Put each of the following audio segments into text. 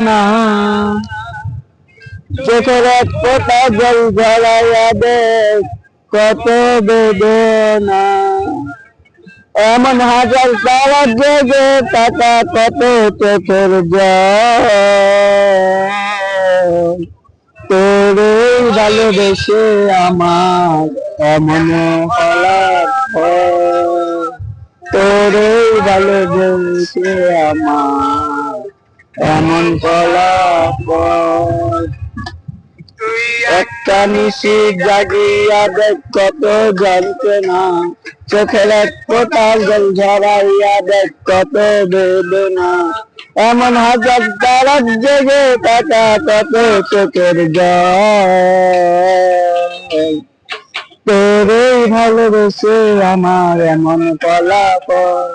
না চোখের এক ফোঁটা জল ঝরাইয়া দেখ কত বেদনা এমন হাজার তারা জেগে টাকা কত চোখের জল তোরে ভালোবেসে আমার এমন হলার তোরে ভালোবেসে আমার এমন ফলাফল একটা নিশি জাগিয়া দেখ কত যন্ত্রণা চোখের এক ফোঁটা জল ঝরাইয়া দেখ কত বেদনা এমন হাজার তারা জেগে টাকা কত চোখের জল তোরে ভালোবেসে আমার এমন ফলাফল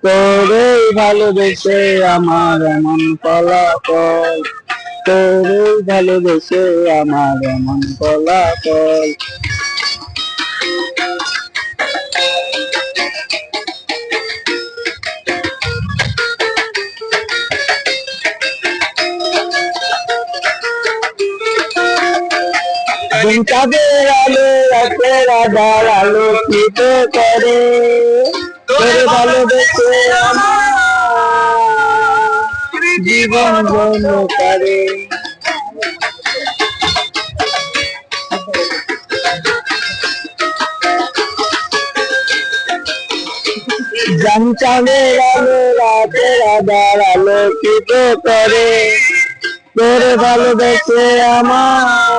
তোরে ভালোবেসে আমার এমন ফলাফল তোরে ভালোবেসে আমার এমন ফলাফল চাঁদের আলো রাতের আধার আলোকিত করে তোরে ভালোবেসে আমার জীবন ধন্য করে চাঁদের আলো রাতের আধার আলোকিত করে তোরে ভালোবেসে আমার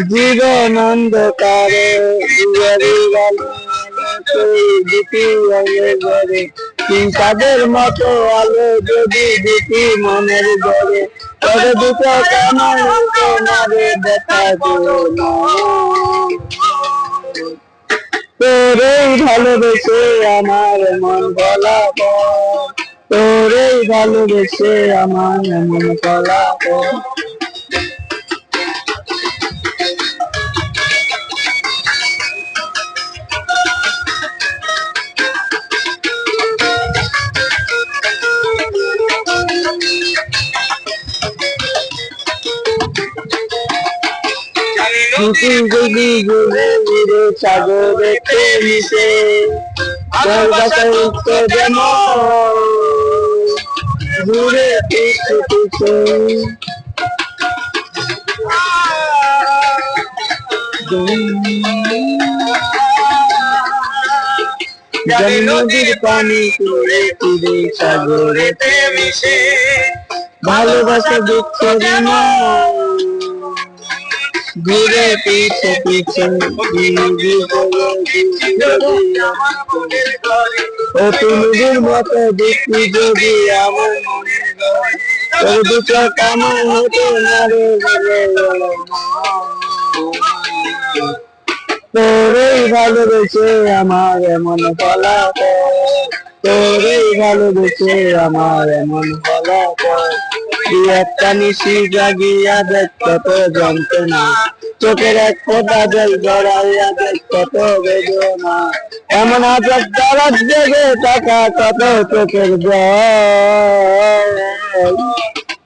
জীবন অন্ধকারে তাদের মতো আলো যদি দিতি মনের ঘরে তবে দুটো কামার তোমারে দেখা তোরেই ভালোবেসে আমার মন ফলাফল তোরেই ভালোবেসে আমার মন ফলাফল সাগরে মিশে উত্তর ঘুরে পিছে পিছে নদীর পানি তুলে তুলে সাগরে মিশে ভালোবাসা দুঃখ ঘুরে পিছে পিছে ও তুমির মতো দেখি যদি আমার তোর দুটো কামান হতে মারে তোরেই ভালোবেসে আমার এমন ফলাফল তোরেই ভালোবেসে আমার এমন ফলাফল একটা নিশি জাগিয়া দেখ কত যন্ত্রণা চোখের এক ফোঁটা জল জড়াইয়া দেখ কত বেদনা এমন হাজার তারা জেগে টাকা কত চোখের জল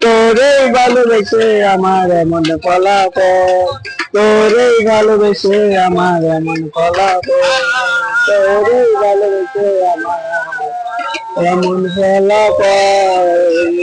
তোরেই ভালোবেসে আমার এমন ফলাফল তোরেই ভালোবেসে আমার এমন ফলাফল তোরেই ভালোবেসে আমার এমন ফলাফল।